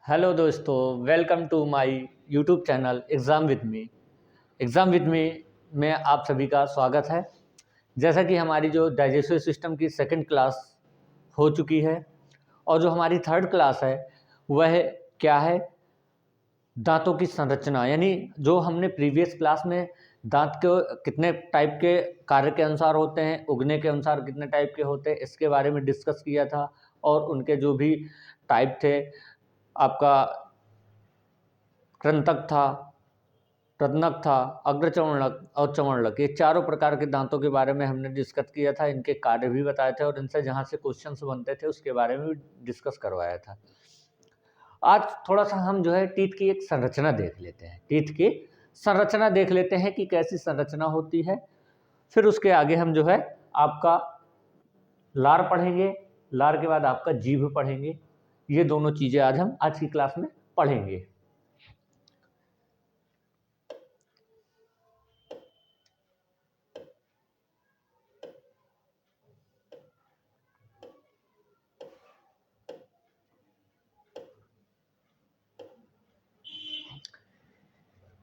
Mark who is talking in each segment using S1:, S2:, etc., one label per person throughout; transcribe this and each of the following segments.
S1: Hello दोस्तों, welcome to my YouTube channel exam with me में आप सभी का स्वागत है। जैसा कि हमारी जो डाइजेस्टिव सिस्टम की सेकंड क्लास हो चुकी है और जो हमारी थर्ड क्लास है वह क्या है, दांतों की संरचना। यानी जो हमने प्रीवियस क्लास में दांत के कितने टाइप के कार्य के अनुसार होते हैं, उगने के अनुसार कितने टाइप के होते हैं, इसके बारे में डिस्कस किया था। और उनके जो भी टाइप थे, आपका कृंतक था, प्रदनक था, अग्रचर्वणक और चर्वणक, ये चारों प्रकार के दांतों के बारे में हमने डिस्कस किया था। इनके कार्य भी बताए थे और इनसे जहाँ से क्वेश्चंस बनते थे उसके बारे में भी डिस्कस करवाया था। आज थोड़ा सा हम जो है टीथ की एक संरचना देख लेते हैं। टीथ की संरचना देख लेते हैं कि कैसी संरचना होती है। फिर उसके आगे हम जो है आपका लार पढ़ेंगे, लार के बाद आपका जीभ पढ़ेंगे। ये दोनों चीज़ें आज हम आज की क्लास में पढ़ेंगे।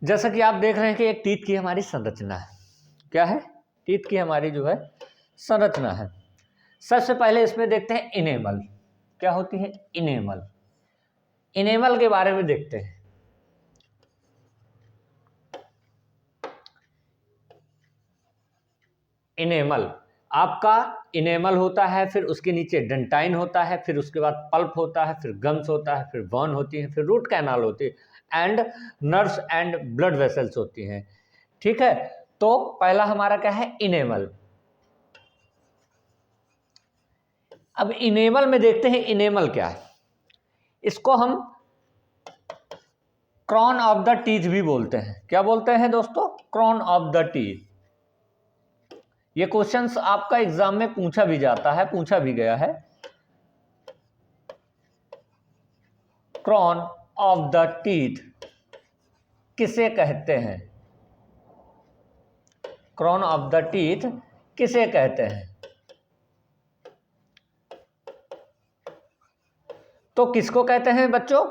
S1: जैसा कि आप देख रहे हैं कि एक टीथ की हमारी संरचना है। क्या है? टीथ की हमारी जो है संरचना है। सबसे पहले इसमें देखते हैं इनेमल। क्या होती है? इनेमल। इनेमल के बारे में देखते हैं। इनेमल, आपका इनेमल होता है, फिर उसके नीचे डेंटाइन होता है, फिर उसके बाद पल्प होता है, फिर गम्स होता है, फिर बॉन होती है, फिर रूट कैनाल होती है and nerves and blood vessels होती हैं। ठीक है, तो पहला हमारा क्या है? इनेमल। अब इनेमल में देखते हैं इनेमल क्या है। इसको हम क्रॉन ऑफ द टीथ भी बोलते हैं। क्या बोलते हैं दोस्तों? Crown of the teeth. ये क्वेश्चंस आपका एग्जाम में पूछा भी जाता है, पूछा भी गया है। क्रॉन ऑफ द टीथ किसे कहते हैं? क्रॉन ऑफ द टीथ किसे कहते हैं? तो किसको कहते हैं बच्चों?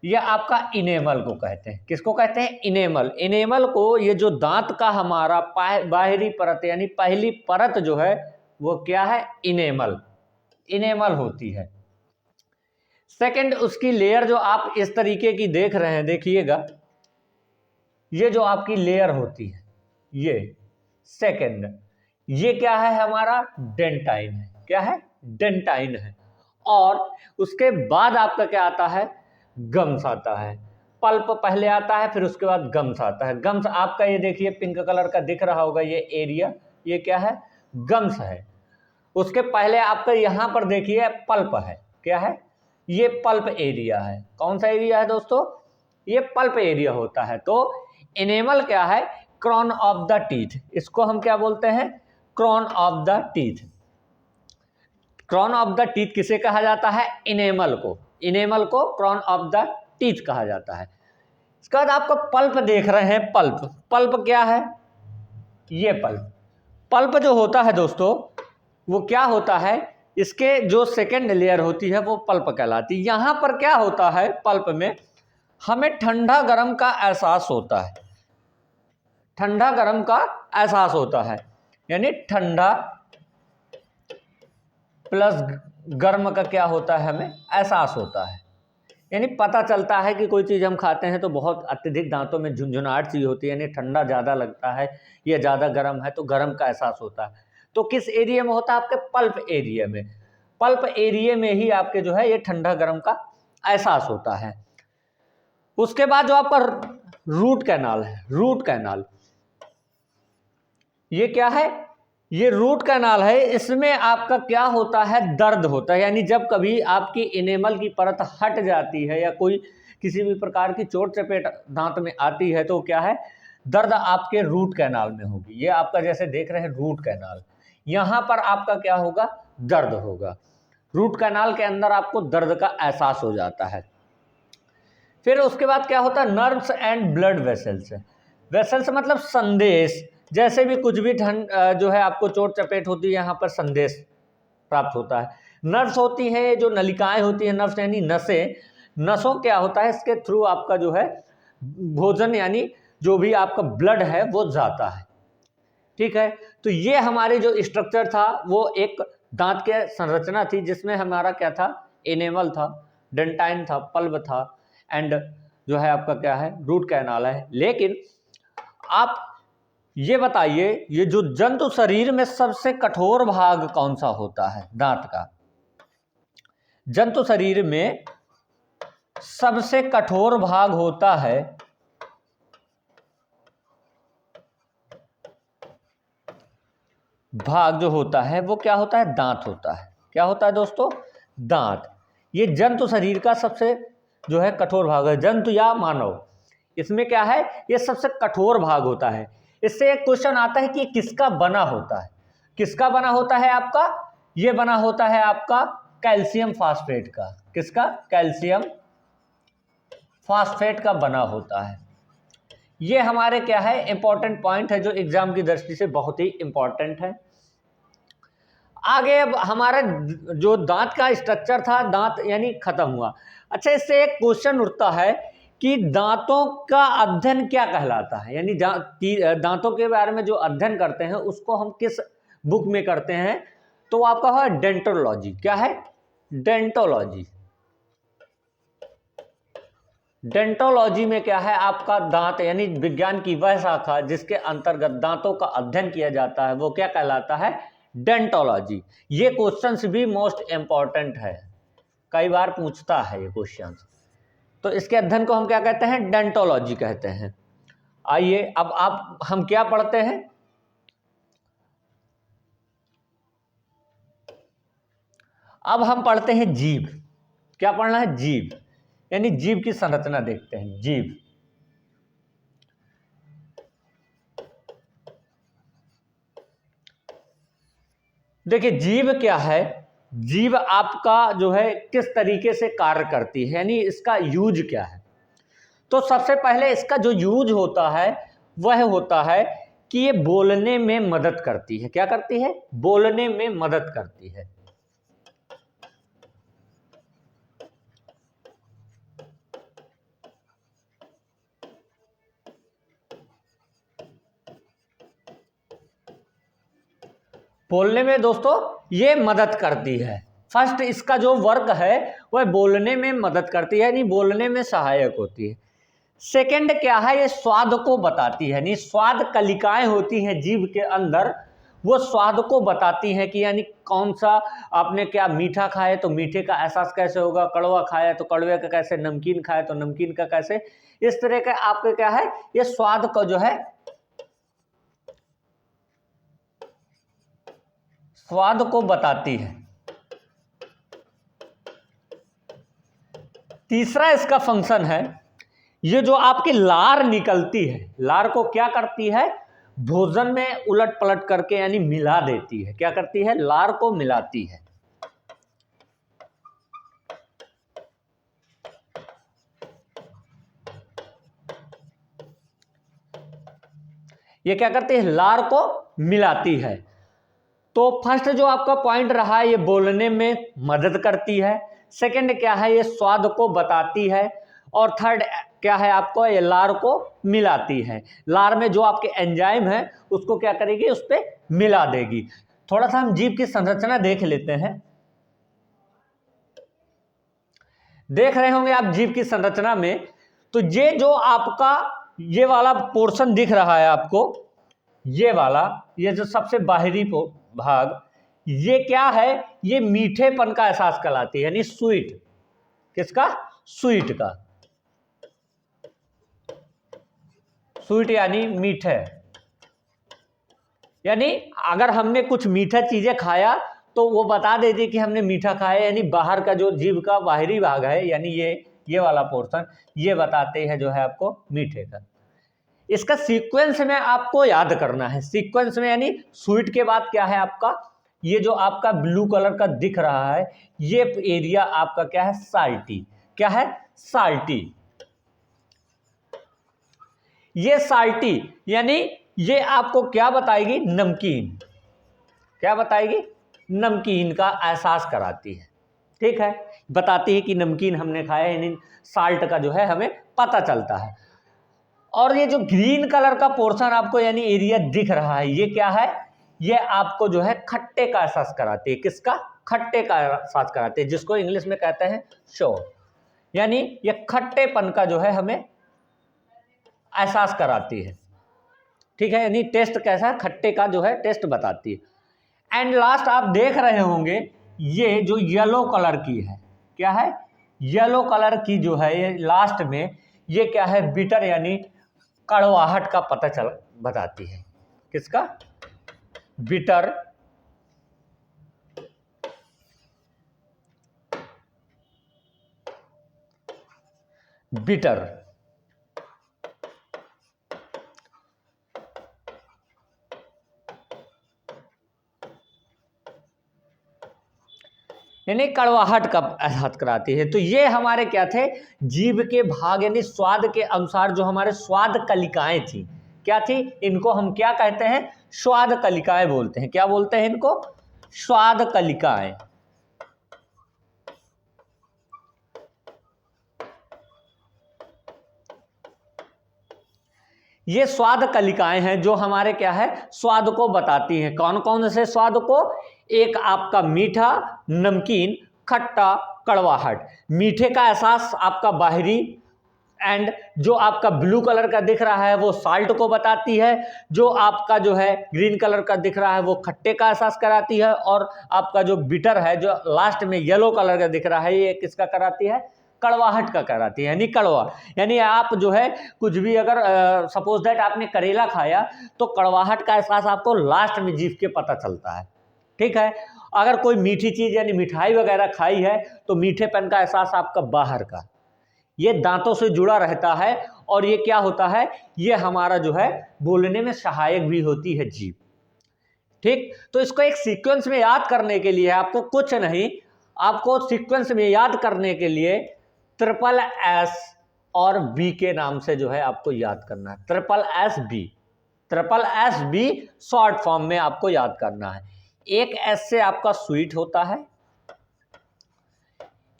S1: ये आपका इनेमल को कहते हैं। किसको कहते हैं? इनेमल। इनेमल को, ये जो दांत का हमारा बाहरी परत यानी पहली परत जो है वो क्या है? इनेमल। इनेमल होती है। सेकंड, उसकी लेयर जो आप इस तरीके की देख रहे हैं, देखिएगा, ये जो आपकी लेयर होती है, ये सेकंड, ये क्या है? हमारा डेंटाइन है। क्या है? डेंटाइन है। और उसके बाद आपका क्या आता है? गम्स आता है। पल्प पहले आता है, फिर उसके बाद गम्स आता है। गम्स आपका ये देखिए पिंक कलर का दिख रहा होगा, ये एरिया, ये क्या है? गम्स है। उसके पहले आपका यहां पर देखिए पल्प है। क्या है? ये पल्प एरिया है। कौन सा एरिया है दोस्तों? ये पल्प एरिया होता है। तो इनेमल क्या है? Crown of the teeth. इसको हम क्या बोलते हैं? Crown of the teeth. Crown of the teeth किसे कहा जाता है? इनेमल को। इनेमल को क्रॉन ऑफ द टीथ कहा जाता है। इसके बाद आपको पल्प देख रहे हैं। पल्प, पल्प क्या है? ये पल्प। पल्प जो होता है दोस्तों, वो क्या होता है? इसके जो सेकेंड लेयर होती है वो पल्प कहलाती है। यहां पर क्या होता है? पल्प में हमें ठंडा गर्म का एहसास होता है। ठंडा गर्म का एहसास होता है, यानी ठंडा प्लस गर्म का क्या होता है? हमें एहसास होता है। यानी पता चलता है कि कोई चीज़ हम खाते हैं तो बहुत अत्यधिक दांतों में झुंझुनाहट सी होती है, यानी ठंडा ज़्यादा लगता है या ज़्यादा गर्म है तो गर्म का एहसास होता है। तो किस एरिया में होता है? आपके पल्प एरिया में। पल्प एरिया में ही आपके जो है ये ठंडा गर्म का एहसास होता है। उसके बाद जो आपका रूट कैनाल है, रूट कैनाल, ये क्या है? ये रूट कैनाल है। इसमें आपका क्या होता है? दर्द होता है। यानी जब कभी आपकी इनेमल की परत हट जाती है या कोई किसी भी प्रकार की चोट चपेट दांत में आती है तो क्या है? दर्द आपके रूट कैनाल में होगी। ये आपका जैसे देख रहे हैं रूट कैनाल, यहां पर आपका क्या होगा? दर्द होगा। रूट कैनाल के अंदर आपको दर्द का एहसास हो जाता है। फिर उसके बाद क्या होता है? Nerves and blood vessels. Vessels मतलब संदेश। जैसे भी कुछ भी जो है आपको चोट चपेट होती है, यहाँ पर संदेश प्राप्त होता है। नर्व्स होती हैं जो नलिकाएं होती हैं, नर्व्स यानी नसें, नसों क्या होता है, इसके थ्रू आपका जो है भोजन यानी जो भी आपका ब्लड है वो जाता है। ठीक है, तो ये हमारी जो स्ट्रक्चर था वो एक दांत के संरचना थी, जिसमें हमारा क्या था, एनेमल था, डेंटाइन था, पल्ब था, एंड जो है आपका क्या है, रूट कैनाल है। लेकिन आप ये बताइए, ये जो जंतु शरीर में सबसे कठोर भाग कौन सा होता है दांत का? जंतु शरीर में सबसे कठोर भाग होता है भाग जो होता है वो क्या होता है, दांत होता है। क्या होता है दोस्तों, दांत। ये जंतु शरीर का सबसे जो है कठोर भाग है, जंतु या मानव, इसमें क्या है, ये सबसे कठोर भाग होता है। इससे एक क्वेश्चन आता है कि किसका बना होता है, किसका बना होता है आपका, ये बना होता है आपका कैल्शियम फास्फेट का। किसका, कैल्शियम फास्फेट का बना होता है। ये हमारे क्या है, इंपॉर्टेंट पॉइंट है जो एग्जाम की दृष्टि से बहुत ही इंपॉर्टेंट है। आगे अब हमारा जो दांत का स्ट्रक्चर था, दांत यानी खत्म हुआ। अच्छा, इससे एक क्वेश्चन उठता है कि दांतों का अध्ययन क्या कहलाता है, यानी दांतों के बारे में जो अध्ययन करते हैं उसको हम किस बुक में करते हैं, तो आपका है डेंटोलॉजी। क्या है, डेंटोलॉजी। डेंटोलॉजी में क्या है आपका दांत यानी विज्ञान की वह शाखा जिसके अंतर्गत दांतों का अध्ययन किया जाता है वो क्या कहलाता है, डेंटोलॉजी। ये क्वेश्चंस भी मोस्ट इंपॉर्टेंट है, कई बार पूछता है ये क्वेश्चंस। तो इसके अध्ययन को हम क्या कहते हैं, डेंटोलॉजी कहते हैं। आइए अब हम क्या पढ़ते हैं, अब हम पढ़ते हैं जीभ। क्या पढ़ना है, जीभ, यानी जीभ की संरचना देखते हैं। जीभ, देखिए जीभ क्या है, जीभ आपका जो है किस तरीके से कार्य करती है, यानी इसका यूज क्या है। तो सबसे पहले इसका जो यूज होता है वह होता है कि ये बोलने में मदद करती है। क्या करती है, बोलने में मदद करती है। बोलने में दोस्तों ये मदद करती है। फर्स्ट इसका जो वर्क है वह बोलने में मदद करती है, यानी बोलने में सहायक होती है। सेकंड क्या है, ये स्वाद को बताती है, यानी स्वाद कलिकाएं होती हैं जीभ के अंदर, वो स्वाद को बताती हैं कि यानी कौन सा आपने क्या मीठा खाया तो मीठे का एहसास कैसे होगा, कड़वा खाया तो कड़वे का कैसे, नमकीन खाया तो नमकीन का कैसे। इस तरह का आपके क्या है, ये स्वाद को जो है स्वाद को बताती है। तीसरा इसका फंक्शन है, ये जो आपकी लार निकलती है, लार को क्या करती है, भोजन में उलट पलट करके यानी मिला देती है। क्या करती है, लार को मिलाती है। ये क्या करती है, लार को मिलाती है। तो फर्स्ट जो आपका पॉइंट रहा है, ये बोलने में मदद करती है। सेकंड क्या है, ये स्वाद को बताती है। और थर्ड क्या है आपको, ये लार को मिलाती है। लार में जो आपके एंजाइम है उसको क्या करेगी, उस पर मिला देगी। थोड़ा सा हम जीभ की संरचना देख लेते हैं। देख रहे होंगे आप जीभ की संरचना में, तो ये जो आपका ये वाला पोर्शन दिख रहा है आपको, ये वाला, ये जो सबसे बाहरी भाग, ये क्या है, ये मीठेपन का एहसास कराती है, यानी स्वीट। किसका, स्वीट का, स्वीट यानी मीठे। यानी अगर हमने कुछ मीठा चीजें खाया तो वो बता देती कि हमने मीठा खाया, यानी बाहर का जो जीभ का बाहरी भाग है, यानी ये वाला पोर्शन, ये बताते हैं जो है आपको मीठे का। इसका सीक्वेंस में आपको याद करना है। सीक्वेंस में यानी स्वीट के बाद क्या है आपका, ये जो आपका ब्लू कलर का दिख रहा है, ये एरिया आपका क्या है, साल्टी। क्या है, साल्टी। ये साल्टी यानी ये आपको क्या बताएगी, नमकीन। क्या बताएगी, नमकीन का एहसास कराती है। ठीक है, बताती है कि नमकीन हमने खाया, यानी साल्ट का जो है हमें पता चलता है। और ये जो ग्रीन कलर का पोर्शन आपको यानी एरिया दिख रहा है, ये क्या है, ये आपको जो है खट्टे का एहसास कराती है। किसका? खट्टे का एहसास कराती है, जिसको इंग्लिश में कहते हैं शोर, यानी ये खट्टेपन का जो है हमें एहसास कराती है। ठीक है, यानी टेस्ट कैसा है, खट्टे का जो है टेस्ट बताती है। एंड लास्ट आप देख रहे होंगे ये जो येलो कलर की है, क्या है, येलो कलर की जो है ये लास्ट में ये क्या है, बिटर यानी कड़वाहट का पता चल बताती है। किसका? बिटर बिटर यानी कड़वाहट का एहसास कराती है। तो ये हमारे क्या थे, जीभ के भाग यानी स्वाद के अनुसार जो हमारे स्वाद कलिकाएं थी, क्या थी, इनको हम क्या कहते हैं, स्वाद कलिकाएं बोलते हैं। क्या बोलते हैं इनको? स्वाद कलिकाएं। ये स्वाद कलिकाएं हैं जो हमारे क्या है, स्वाद को बताती हैं। कौन कौन से स्वाद को? एक आपका मीठा, नमकीन, खट्टा, कड़वाहट। मीठे का एहसास आपका बाहरी, एंड जो आपका ब्लू कलर का दिख रहा है वो साल्ट को बताती है, जो आपका जो है ग्रीन कलर का दिख रहा है वो खट्टे का एहसास कराती है, और आपका जो बिटर है जो लास्ट में येलो कलर का दिख रहा है ये किसका कराती है, कड़वाहट का कराती है, यानी कड़वा। यानी आप जो है कुछ भी अगर सपोज दैट आपने करेला खाया तो कड़वाहट का एहसास आपको लास्ट में जीभ के पता चलता है। ठीक है, अगर कोई मीठी चीज़ यानी मिठाई वगैरह खाई है तो मीठेपन का एहसास आपका बाहर का, ये दांतों से जुड़ा रहता है, और ये क्या होता है, ये हमारा जो है बोलने में सहायक भी होती है जीभ। ठीक, तो इसको एक सीक्वेंस में याद करने के लिए आपको कुछ नहीं, आपको सीक्वेंस में याद करने के लिए ट्रिपल एस और बी के नाम से जो है आपको याद करना है। Triple S B, triple S B short form में आपको याद करना है। एक एस से आपका स्वीट होता है,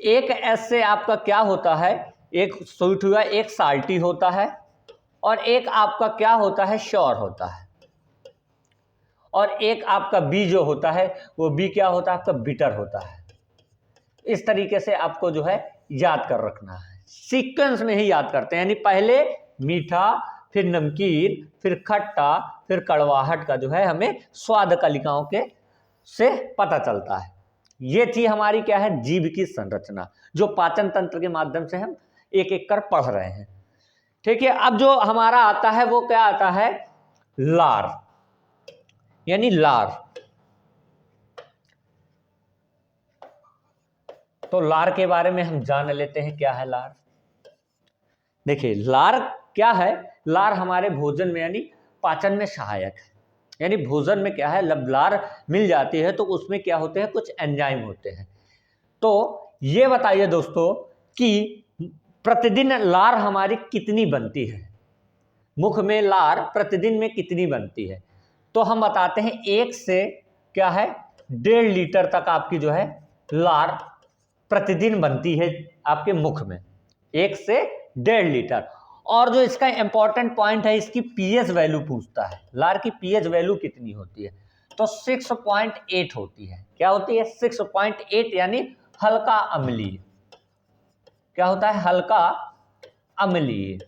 S1: एक एस से आपका क्या होता है, एक स्वीट हुआ, एक साल्टी होता है, और एक आपका क्या होता है, श्योर होता है, और एक आपका बी जो होता है वो बी क्या होता है, आपका बिटर होता है। इस तरीके से आपको जो है याद कर रखना है, सीक्वेंस में ही याद करते हैं, यानी पहले मीठा, फिर नमकीन, फिर खट्टा, फिर कड़वाहट का जो है हमें स्वाद कलिकाओं के से पता चलता है। ये थी हमारी क्या है, जीभ की संरचना, जो पाचन तंत्र के माध्यम से हम एक एक कर पढ़ रहे हैं। ठीक है, अब जो हमारा आता है वो क्या आता है, लार, यानी लार। तो लार के बारे में हम जान लेते हैं, क्या है लार। देखिए लार क्या है, लार हमारे भोजन में यानी पाचन में सहायक है, यानी भोजन में क्या है, जब लार मिल जाती है तो उसमें क्या होते हैं, कुछ एंजाइम होते हैं। तो ये बताइए दोस्तों कि प्रतिदिन लार हमारी कितनी बनती है, मुख में लार प्रतिदिन में कितनी बनती है। तो हम बताते हैं 1 से क्या है 1.5 लीटर तक आपकी जो है लार प्रतिदिन बनती है आपके मुख में, 1 से 1.5 लीटर। और जो इसका इंपॉर्टेंट पॉइंट है, इसकी पीएच वैल्यू पूछता है, लार की पीएच वैल्यू कितनी होती है, तो 6.8 होती है। क्या होती है, 6.8, यानी हल्का अम्लीय। क्या होता है, हल्का अम्लीय।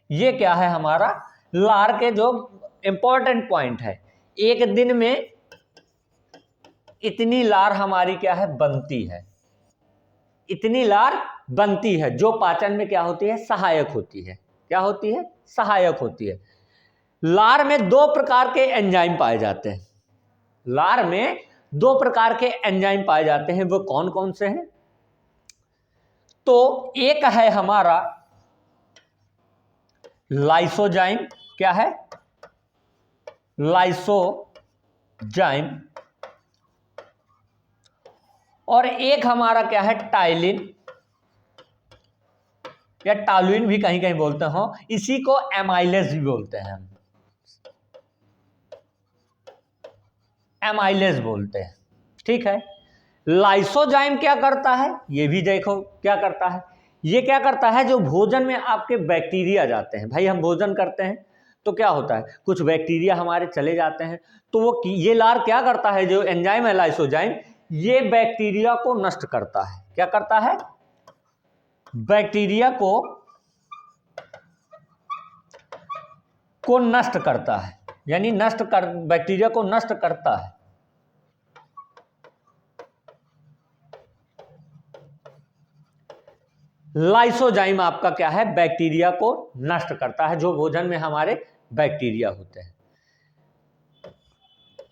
S1: ये क्या है हमारा लार के जो इंपॉर्टेंट पॉइंट है, एक दिन में इतनी लार हमारी क्या है बनती है, इतनी लार बनती है, जो पाचन में क्या होती है, सहायक होती है। क्या होती है, सहायक होती है। लार में 2 प्रकार के एंजाइम पाए जाते हैं, लार में 2 प्रकार के एंजाइम पाए जाते हैं, वो कौन कौन से हैं, तो एक है हमारा लाइसोजाइम। क्या है, लाइसोजाइम। और एक हमारा क्या है, टाइलिन या टालुइन भी कहीं कहीं बोलते हो, इसी को एमाइलेज भी बोलते हैं, हम एमाइलेज बोलते हैं। ठीक है। लाइसोजाइम क्या करता है, ये भी देखो क्या करता है। ये क्या करता है, जो भोजन में आपके बैक्टीरिया जाते हैं, भाई हम भोजन करते हैं तो क्या होता है, कुछ बैक्टीरिया हमारे चले जाते हैं, तो वो ये लार क्या करता है, जो एंजाइम है लाइसोजाइम, ये बैक्टीरिया को नष्ट करता है। क्या करता है, बैक्टीरिया को नष्ट करता है, यानी बैक्टीरिया को नष्ट करता है। लाइसोजाइम आपका क्या है, बैक्टीरिया को नष्ट करता है, जो भोजन में हमारे बैक्टीरिया होते हैं।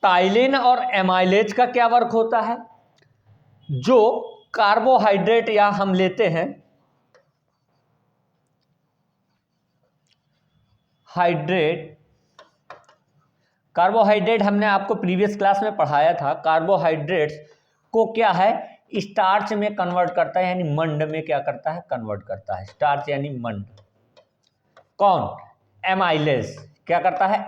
S1: टाइलिन और एमाइलेज का क्या वर्क होता है, जो कार्बोहाइड्रेट या हम लेते हैं कार्बोहाइड्रेट हमने आपको प्रीवियस क्लास में पढ़ाया था। कार्बोहाइड्रेट्स को क्या है, स्टार्च में कन्वर्ट करता है, यानी मंड में क्या करता है, कन्वर्ट करता है, स्टार्च यानी मंड। कौन, एमाइलेज क्या करता है,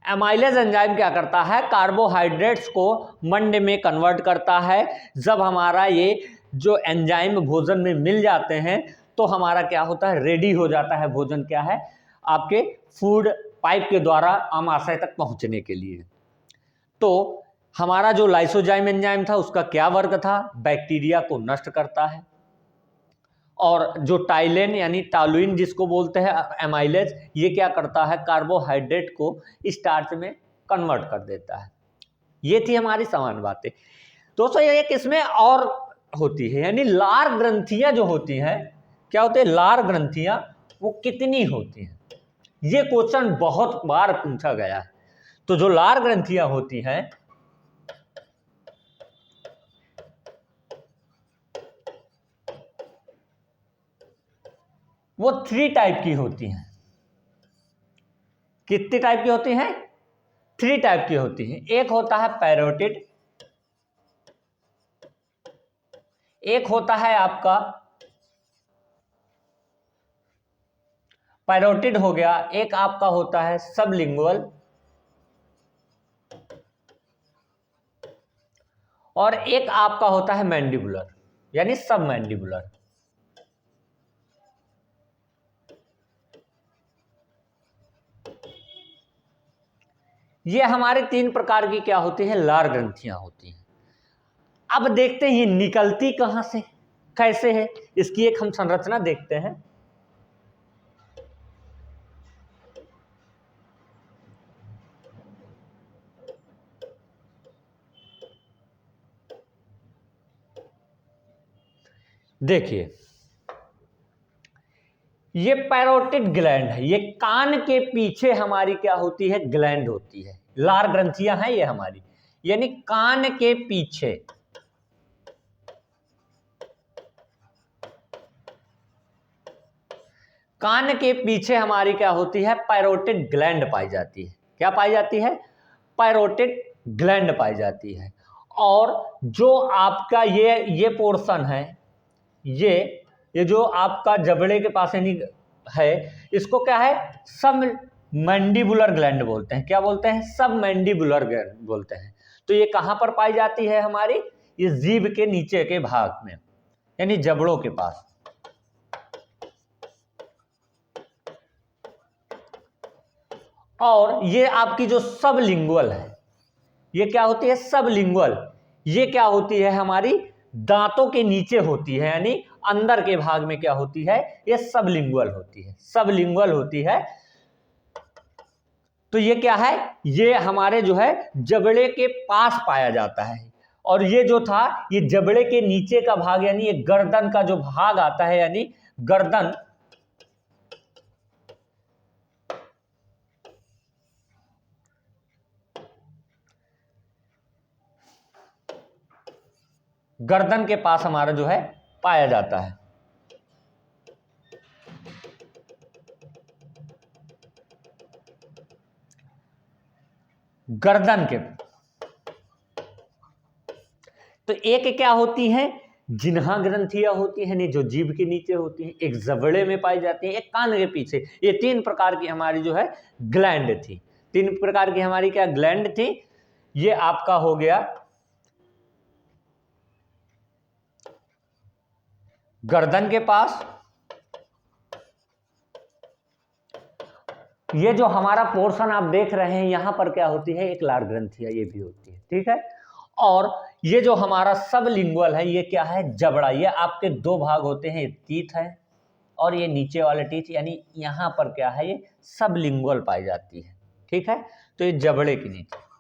S1: एमाइलेज एंजाइम क्या करता है, कार्बोहाइड्रेट्स को मंड में कन्वर्ट करता है। जब हमारा ये जो एंजाइम भोजन में मिल जाते हैं तो हमारा क्या होता है, रेडी हो जाता है भोजन, क्या है, आपके फूड पाइप के द्वारा आमाशय तक पहुंचने के लिए। तो हमारा जो लाइसोजाइम एंजाइम था उसका क्या वर्क था, बैक्टीरिया को नष्ट करता है। और जो टाइलिन यानी टॉलुइन जिसको बोलते हैं एमाइलेज, ये क्या करता है, कार्बोहाइड्रेट को स्टार्च में कन्वर्ट कर देता है। ये थी हमारी सामान्य बातें। दोस्तों एक इसमें और होती है, यानी लार ग्रंथियां जो होती हैं, क्या होते हैं, लार ग्रंथियां वो कितनी होती हैं, ये क्वेश्चन बहुत बार पूछा गया है। तो जो लार ग्रंथियां होती हैं वो 3 टाइप की होती हैं। कितनी टाइप की होती हैं, 3 टाइप की होती हैं। एक होता है पैरोटिड, एक होता है आपका पैरोटिड हो गया, एक आपका होता है सबलिंगुअल, और एक आपका होता है मैंडिबुलर यानी सब मैंडिबुलर। ये हमारे 3 प्रकार की क्या होती है, लार ग्रंथियां होती हैं। अब देखते हैं ये निकलती कहां से, कैसे है, इसकी एक हम संरचना देखते हैं। देखिए ये पैरोटिड ग्लैंड है, ये कान के पीछे हमारी क्या होती है, ग्लैंड होती है, लार ग्रंथियां हैं ये हमारी, यानी कान के पीछे। कान के पीछे हमारी क्या होती है, पैरोटिड ग्लैंड पाई जाती है। क्या पाई जाती है, पैरोटिड ग्लैंड पाई जाती है। और जो आपका ये पोर्शन है, ये जो आपका जबड़े के पास यानी है, इसको क्या है, सब मैंडिबुलर ग्लैंड बोलते हैं। क्या बोलते हैं, सब मैंडिबुलर ग्लैंड बोलते हैं। तो ये कहां पर पाई जाती है हमारी, ये जीभ के नीचे के भाग में, यानी जबड़ों के पास। और ये आपकी जो सबलिंगुअल है, ये क्या होती है, सबलिंगुअल, ये क्या होती है, हमारी दांतों के नीचे होती है, यानी अंदर के भाग में क्या होती है, ये सबलिंगुअल होती है, सबलिंगुअल होती है। तो ये क्या है, ये हमारे जो है जबड़े के पास पाया जाता है। और ये जो था, ये जबड़े के नीचे का भाग, यानी ये गर्दन का जो भाग आता है, यानी गर्दन, गर्दन के पास हमारा जो है पाया जाता है। गर्दन के तो एक क्या होती है, जिन्हा ग्रंथियां होती है, जो जीभ के नीचे होती है, एक जबड़े में पाई जाती है, एक कान के पीछे। ये 3 प्रकार की हमारी जो है ग्लैंड थी, 3 प्रकार की हमारी क्या ग्लैंड थी, ये आपका हो गया गर्दन के पास। ये जो हमारा पोर्शन आप देख रहे हैं यहां पर क्या होती है, एक लार ग्रंथि है, ये भी होती है, ठीक है। और ये जो हमारा सबलिंगुअल है, ये क्या है, जबड़ा। ये आपके दो भाग होते हैं, टीथ है और ये नीचे वाले टीथ, यानी यहां पर क्या है, ये सबलिंगुअल पाई जाती है, ठीक है। तो ये जबड़े के नीचे।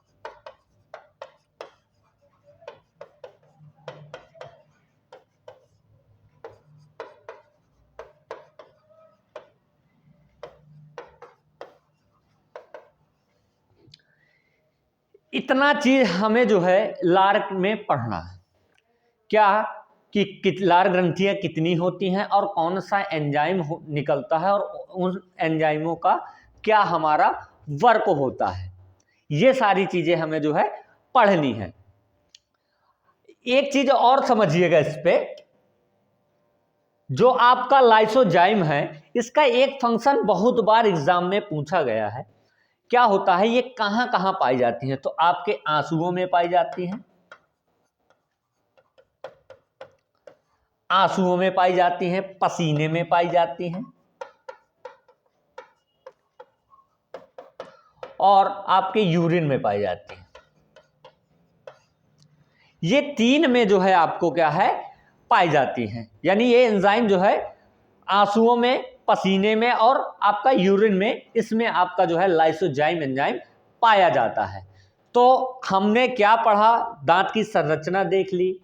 S1: इतना चीज हमें जो है लार में पढ़ना है, क्या कि लार ग्रंथियां कितनी होती हैं और कौन सा एंजाइम निकलता है और उन एंजाइमों का क्या हमारा वर्क होता है, ये सारी चीजें हमें जो है पढ़नी है। एक चीज और समझिएगा इस पे, जो आपका लाइसोजाइम है, इसका एक फंक्शन बहुत बार एग्जाम में पूछा गया है। क्या होता है, ये कहां कहां पाई जाती हैं, तो आपके आंसुओं में पाई जाती हैं, आंसुओं में पाई जाती हैं, पसीने में पाई जाती हैं और आपके यूरिन में पाई जाती हैं। ये तीन में जो है आपको क्या है, पाई जाती हैं। यानी ये एंजाइम जो है आंसुओं में, पसीने में और आपका यूरिन में, इसमें आपका जो है लाइसोजाइम एंजाइम पाया जाता है। तो हमने क्या पढ़ा, दांत की संरचना देख ली।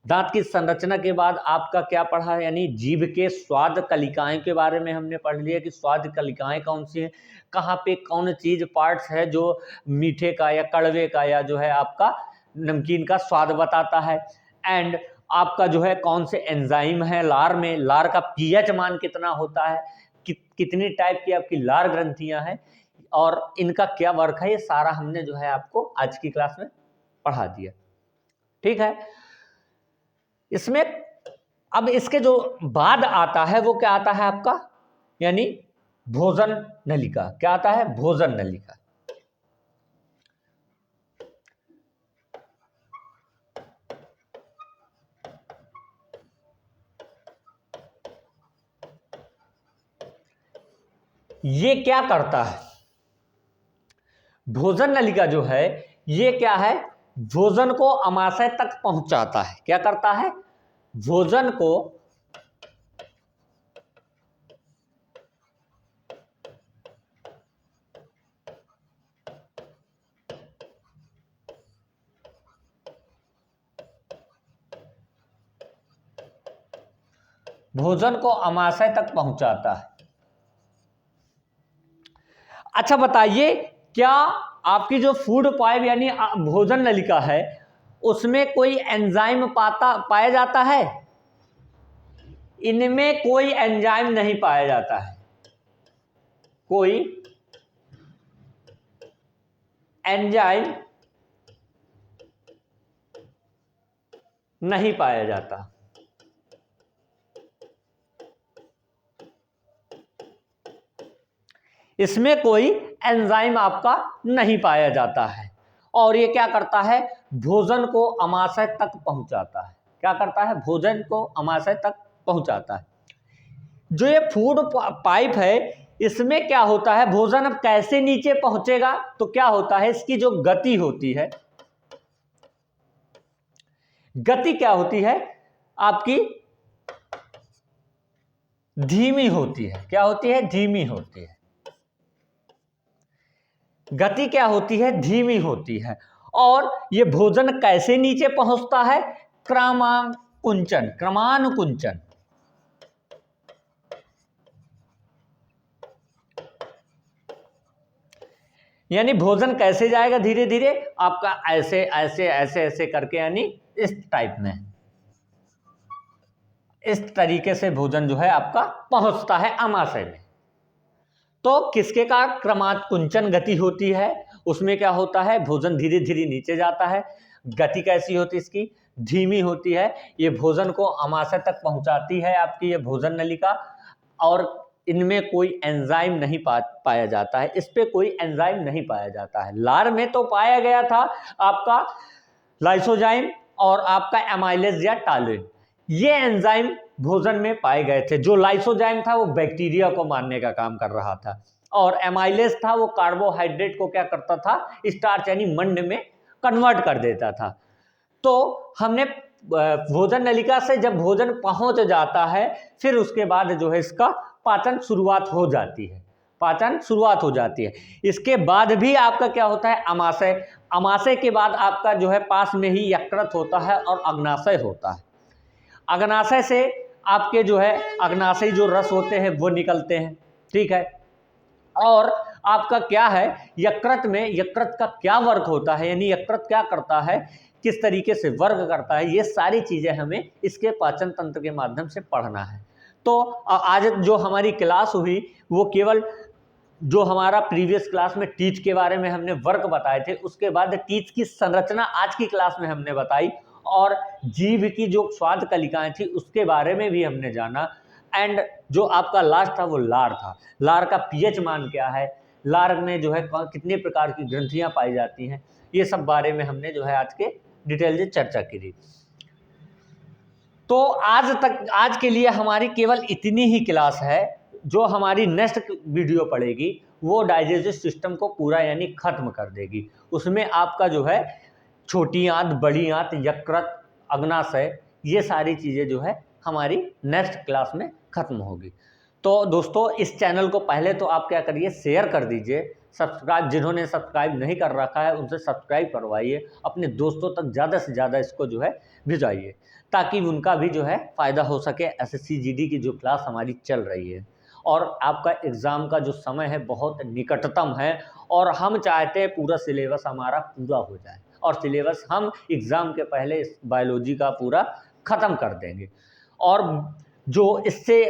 S1: दांत की संरचना के बाद आपका क्या पढ़ा, यानी जीभ के स्वाद कलिकाएं के बारे में हमने पढ़ लिया कि स्वाद कलिकाएं कौन सी हैं, कहाँ पे कौन चीज पार्ट्स है जो मीठे का या कड़वे का या जो है आपका नमकीन का स्वाद बताता है। एंड आपका जो है कौन से एंजाइम है लार में, लार का पीएच मान कितना होता है, कितनी टाइप की आपकी लार ग्रंथियां हैं और इनका क्या वर्क है, ये सारा हमने जो है आपको आज की क्लास में पढ़ा दिया, ठीक है। इसमें अब इसके जो बाद आता है वो क्या आता है आपका, यानी भोजन नलिका। क्या आता है, भोजन नलिका। ये क्या करता है, भोजन नलिका जो है ये क्या है, भोजन को अमाशय तक पहुंचाता है। क्या करता है, भोजन को भोजन को अमाशय तक पहुंचाता है। अच्छा बताइए, क्या आपकी जो फूड पाइप यानी भोजन नलिका है उसमें कोई एंजाइम पाया जाता है? इनमें कोई एंजाइम नहीं पाया जाता है, कोई एंजाइम नहीं पाया जाता। इसमें कोई एंजाइम आपका नहीं पाया जाता है और ये क्या करता है, भोजन को अमाशय तक पहुंचाता है। क्या करता है, भोजन को अमाशय तक पहुंचाता है। जो ये फूड पाइप है इसमें क्या होता है, भोजन अब कैसे नीचे पहुंचेगा, तो क्या होता है, इसकी जो गति होती है, गति क्या होती है आपकी, धीमी होती है। क्या होती है, धीमी होती है। गति क्या होती है, धीमी होती है। और ये भोजन कैसे नीचे पहुंचता है, क्रमानुकुंचन, क्रमानुकुंचन। यानी भोजन कैसे जाएगा, धीरे धीरे आपका ऐसे ऐसे ऐसे ऐसे करके, यानी इस टाइप में, इस तरीके से भोजन जो है आपका पहुंचता है अमाशय में। तो किसके का क्रमानुकुंचन गति होती है, उसमें क्या होता है, भोजन धीरे धीरे नीचे जाता है। गति कैसी होती है इसकी, धीमी होती है। ये भोजन को अमाशय तक पहुंचाती है आपकी ये भोजन नलिका और इनमें कोई एंजाइम नहीं पाया जाता है, इस पे कोई एंजाइम नहीं पाया जाता है। लार में तो पाया गया था आपका लाइसोजाइम और आपका एमाइलेज या टालिन, ये एंजाइम भोजन में पाए गए थे। जो लाइसोजाइम था वो बैक्टीरिया को मारने का काम कर रहा था और एमाइलेज था वो कार्बोहाइड्रेट को क्या करता था, स्टार्च यानी मंड में कन्वर्ट कर देता था। तो हमने भोजन नलिका से जब भोजन पहुंच जाता है फिर उसके बाद जो है इसका पाचन शुरुआत हो जाती है, पाचन शुरुआत हो जाती है। इसके बाद भी आपका क्या होता है, अमाशय। अमाशय के बाद आपका जो है पास में ही यकृत होता है और अग्नाशय होता है। अग्नाशय से आपके जो है अग्नाशय जो रस होते हैं वो निकलते हैं, ठीक है। और आपका क्या है, यकृत में यकृत का क्या वर्क होता है, यानी यकृत क्या करता है, किस तरीके से वर्क करता है, ये सारी चीज़ें हमें इसके पाचन तंत्र के माध्यम से पढ़ना है। तो आज जो हमारी क्लास हुई वो केवल जो हमारा प्रीवियस क्लास में टीथ के बारे में हमने वर्क बताए थे, उसके बाद टीथ की संरचना आज की क्लास में हमने बताई और जीभ की जो स्वाद कलिकाएं थी उसके बारे में भी हमने जाना। एंड जो आपका लास्ट था वो लार था। लार का पीएच मान क्या है, लार में जो है कितने प्रकार की ग्रंथियां पाई जाती हैं, ये सब बारे में हमने जो है आज के डिटेल से चर्चा की थी। तो आज के लिए हमारी केवल इतनी ही क्लास है। जो हमारी नेक्स्ट वीडियो पड़ेगी वो डाइजेस्टिव सिस्टम को पूरा यानी खत्म कर देगी। उसमें आपका जो है छोटी आंत, बड़ी आंत, यकृत, अग्नाशय, ये सारी चीज़ें जो है हमारी नेक्स्ट क्लास में खत्म होगी। तो दोस्तों इस चैनल को पहले तो आप क्या करिए, शेयर कर दीजिए, सब्सक्राइब जिन्होंने सब्सक्राइब नहीं कर रखा है उनसे सब्सक्राइब करवाइए, अपने दोस्तों तक ज़्यादा से ज़्यादा इसको जो है भिजवाइए ताकि उनका भी जो है फ़ायदा हो सके। एसएससी जीडी की जो क्लास हमारी चल रही है और आपका एग्ज़ाम का जो समय है बहुत निकटतम है और हम चाहते हैं पूरा सिलेबस हमारा पूरा हो जाए और सिलेबस हम एग्ज़ाम के पहले इस बायोलॉजी का पूरा ख़त्म कर देंगे। और जो इससे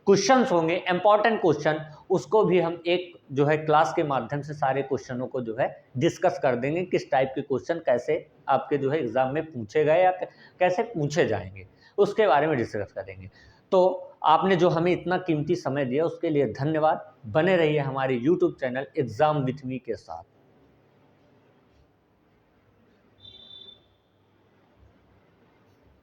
S1: क्वेश्चंस होंगे इम्पॉर्टेंट क्वेश्चन, उसको भी हम एक जो है क्लास के माध्यम से सारे क्वेश्चनों को जो है डिस्कस कर देंगे, किस टाइप के क्वेश्चन कैसे आपके जो है एग्ज़ाम में पूछे गए या कैसे पूछे जाएंगे उसके बारे में डिस्कस करेंगे। तो आपने जो हमें इतना कीमती समय दिया उसके लिए धन्यवाद। बने रहिए हमारे YouTube channel exam with me के साथ।